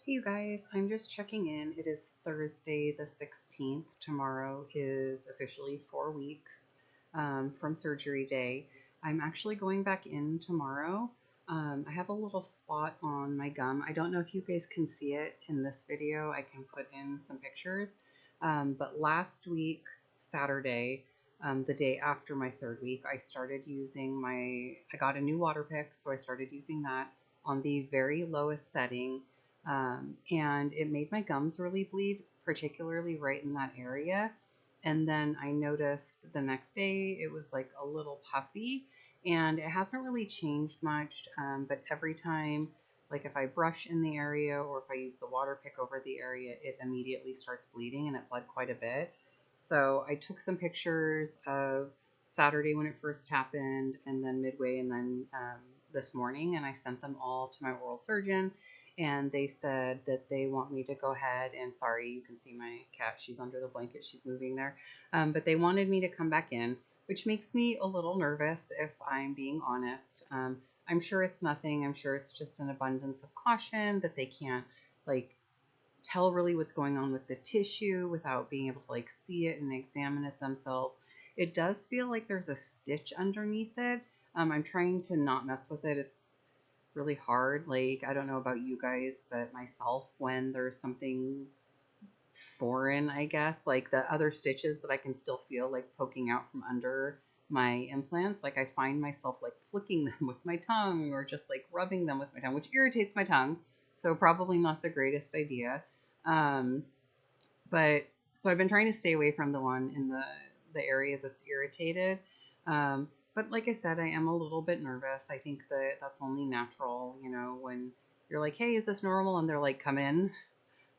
Hey you guys, I'm just checking in. It is Thursday the 16th. Tomorrow is officially 4 weeks from surgery day. I'm actually going back in tomorrow. I have a little spot on my gum. I don't know if you guys can see it in this video. I can put in some pictures. But last week, Saturday, the day after my third week, I got a new water pick, so I started using that on the very lowest setting, and it made my gums really bleed, particularly right in that area. And then I noticed the next day it was like a little puffy, and it hasn't really changed much. But every time, like if I brush in the area or if I use the water pick over the area, it immediately starts bleeding, and it bled quite a bit. So I took some pictures of Saturday when it first happened, and then midway, and then this morning, and I sent them all to my oral surgeon, and they said that they want me to go ahead and, sorry, you can see my cat, she's under the blanket, she's moving there, but they wanted me to come back in, which makes me a little nervous if I'm being honest. I'm sure it's nothing. I'm sure it's just an abundance of caution that they can't like tell really what's going on with the tissue without being able to like see it and examine it themselves. It does feel like there's a stitch underneath it. I'm trying to not mess with it. It's really hard. Like, I don't know about you guys, but myself, when there's something foreign, I guess, like the other stitches that I can still feel like poking out from under my implants, like I find myself like flicking them with my tongue or just like rubbing them with my tongue, which irritates my tongue. So probably not the greatest idea. Um, but so I've been trying to stay away from the one in the area that's irritated. But like I said, I am a little bit nervous. I think that that's only natural, when you're like, "Hey, is this normal?" and they're like, "Come in."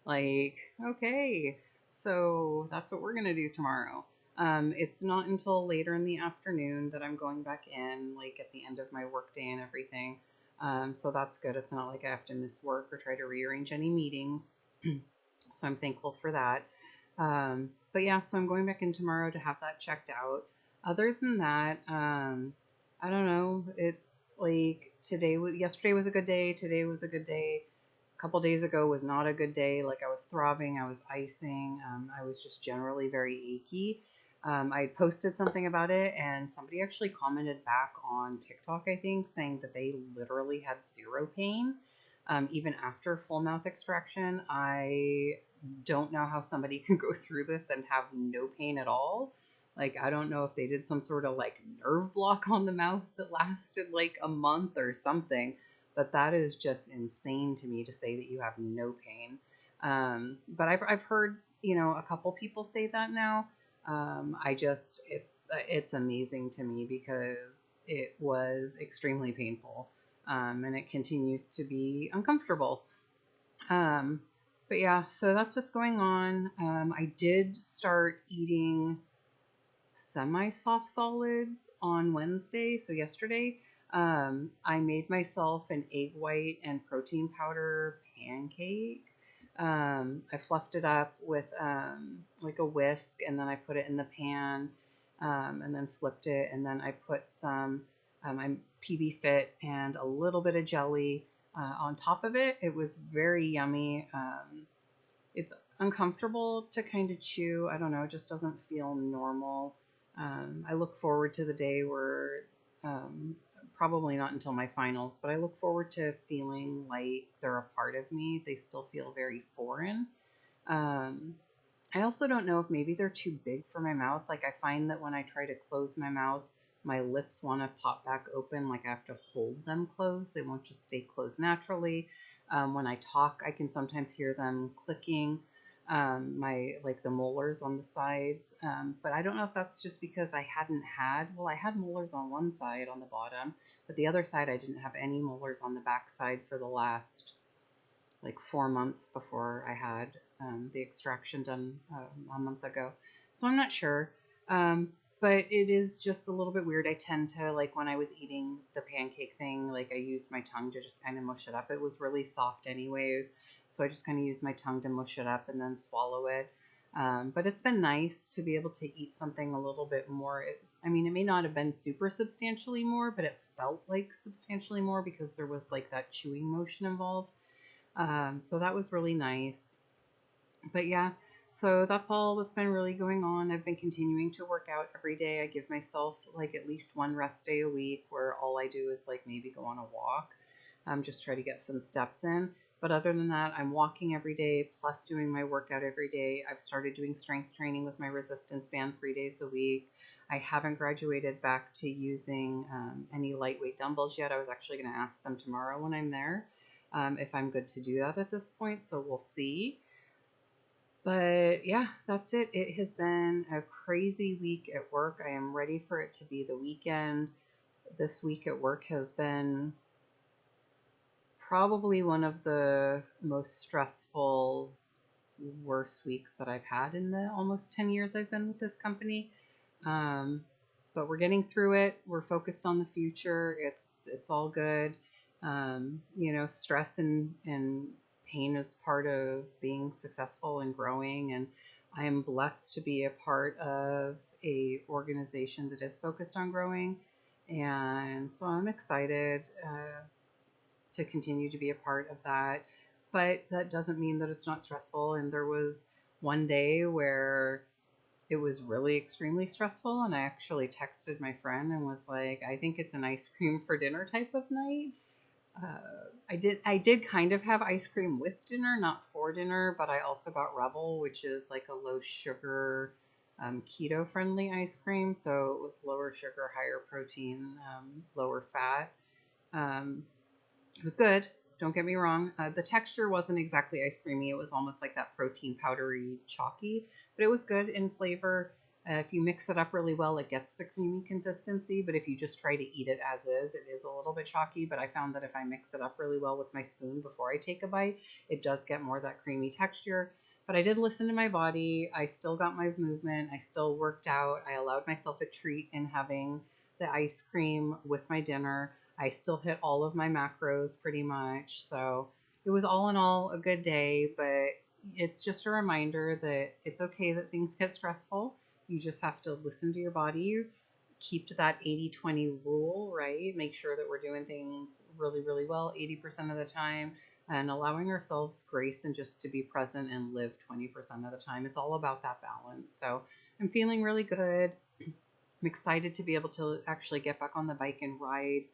Like, okay, so that's what we're gonna do tomorrow. It's not until later in the afternoon that I'm going back in, like at the end of my workday and everything. So that's good. It's not like I have to miss work or try to rearrange any meetings. So I'm thankful for that. But yeah, so I'm going back in tomorrow to have that checked out. Other than that, I don't know. It's like yesterday was a good day. Today was a good day. A couple days ago was not a good day. Like I was throbbing, I was icing, I was just generally very achy. I posted something about it, and somebody actually commented back on TikTok, I think, saying that they literally had zero pain, even after full mouth extraction. I don't know how somebody can go through this and have no pain at all. Like, I don't know if they did some sort of like nerve block on the mouth that lasted like a month or something, but that is just insane to me to say that you have no pain. But I've heard, a couple people say that now. It's amazing to me because it was extremely painful, and it continues to be uncomfortable. Um, but yeah, so that's what's going on. I did start eating semi soft solids on Wednesday, so yesterday. I made myself an egg white and protein powder pancake. I fluffed it up with like a whisk, and then I put it in the pan, and then flipped it, and then I put some I'm PB Fit and a little bit of jelly on top of it. It was very yummy. It's uncomfortable to kind of chew. I don't know, it just doesn't feel normal. I look forward to the day where, um, probably not until my finals, but I look forward to feeling like they're a part of me. They still feel very foreign. Um, I also don't know if maybe they're too big for my mouth. Like, I find that when I try to close my mouth, my lips want to pop back open. Like, I have to hold them closed. They won't just stay closed naturally. When I talk, I can sometimes hear them clicking. My like the molars on the sides, but I don't know if that's just because I had molars on one side on the bottom, but the other side I didn't have any molars on the back side for the last like 4 months before I had the extraction done a month ago. So I'm not sure. Um, but it is just a little bit weird. I tend to, like, when I was eating the pancake thing, like, I used my tongue to just kind of mush it up. It was really soft, anyways. So I just kind of used my tongue to mush it up and then swallow it. But it's been nice to be able to eat something a little bit more. I mean, it may not have been super substantially more, but it felt like substantially more because there was like that chewing motion involved. So that was really nice. But yeah, so that's all that's been really going on. I've been continuing to work out every day. I give myself like at least one rest day a week where all I do is like maybe go on a walk, just try to get some steps in. But other than that, I'm walking every day plus doing my workout every day. I've started doing strength training with my resistance band 3 days a week. I haven't graduated back to using any lightweight dumbbells yet. I was actually going to ask them tomorrow when I'm there if I'm good to do that at this point. So we'll see. But yeah, that's it. It has been a crazy week at work. I am ready for it to be the weekend. This week at work has been probably one of the most stressful, worst weeks that I've had in the almost 10 years I've been with this company. Um, but we're getting through it. We're focused on the future. It's all good. Stress and pain is part of being successful and growing. And I am blessed to be a part of a organization that is focused on growing. And so I'm excited to continue to be a part of that. But that doesn't mean that it's not stressful. And there was one day where it was really extremely stressful, and I actually texted my friend and was like, I think it's an ice cream for dinner type of night. I did kind of have ice cream with dinner, not for dinner, but I also got Rebel, which is like a low sugar, keto friendly ice cream. So it was lower sugar, higher protein, lower fat. Um, it was good. Don't get me wrong. The texture wasn't exactly ice creamy. It was almost like that protein powdery chalky, but it was good in flavor. If you mix it up really well, it gets the creamy consistency. But if you just try to eat it as is, it is a little bit chalky. But I found that if I mix it up really well with my spoon before I take a bite, it does get more of that creamy texture. But I did listen to my body. I still got my movement. I still worked out. I allowed myself a treat in having the ice cream with my dinner. I still hit all of my macros pretty much. So it was all in all a good day, but it's just a reminder that it's okay that things get stressful. You just have to listen to your body, keep to that 80-20 rule, right? Make sure that we're doing things really, really well 80% of the time and allowing ourselves grace and just to be present and live 20% of the time. It's all about that balance. So I'm feeling really good. I'm excited to be able to actually get back on the bike and ride.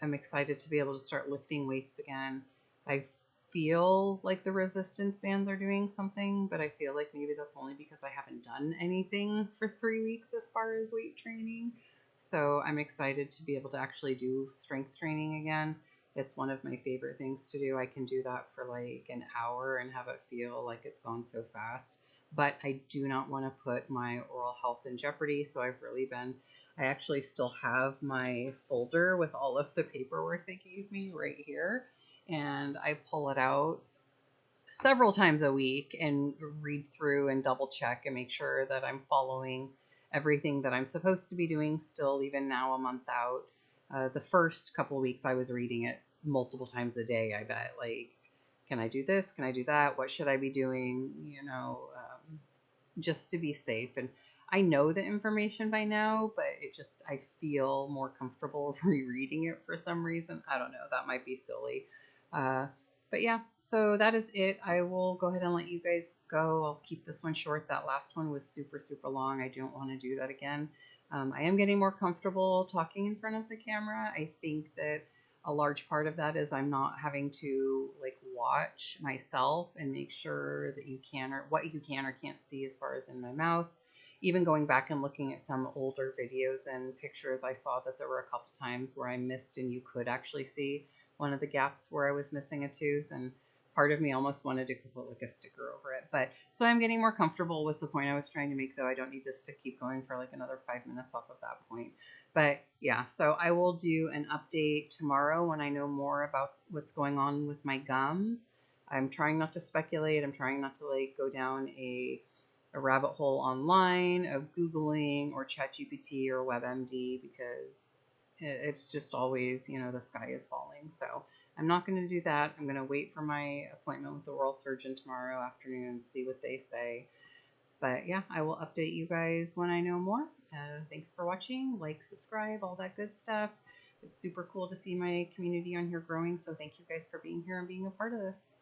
I'm excited to be able to start lifting weights again. I feel like the resistance bands are doing something, but I feel like maybe that's only because I haven't done anything for 3 weeks as far as weight training. So I'm excited to be able to actually do strength training again. It's one of my favorite things to do. I can do that for like an hour and have it feel like it's gone so fast. But I do not want to put my oral health in jeopardy. So I actually still have my folder with all of the paperwork they gave me right here. And I pull it out several times a week and read through and double check and make sure that I'm following everything that I'm supposed to be doing still, even now a month out. The first couple of weeks, I was reading it multiple times a day, I bet. Like, can I do this? Can I do that? What should I be doing? Just to be safe. And I know the information by now, but I feel more comfortable rereading it for some reason. I don't know. That might be silly. Uh, but yeah, so that is it. I will go ahead and let you guys go. I'll keep this one short. That last one was super, super long. I don't want to do that again. I am getting more comfortable talking in front of the camera. I think that a large part of that is I'm not having to like watch myself and make sure that you can or what you can or can't see as far as in my mouth. Even going back and looking at some older videos and pictures, I saw that there were a couple times where I missed and you could actually see one of the gaps where I was missing a tooth, and part of me almost wanted to put like a sticker over it. But so I'm getting more comfortable was the point I was trying to make, though. I don't need this to keep going for like another 5 minutes off of that point. But yeah, so I will do an update tomorrow when I know more about what's going on with my gums. I'm trying not to speculate. I'm trying not to like go down a rabbit hole online of Googling or ChatGPT or WebMD because it's just always, the sky is falling. So I'm not going to do that. I'm going to wait for my appointment with the oral surgeon tomorrow afternoon and see what they say. But yeah, I will update you guys when I know more. Thanks for watching. Like, subscribe, all that good stuff. It's super cool to see my community on here growing. So thank you guys for being here and being a part of this.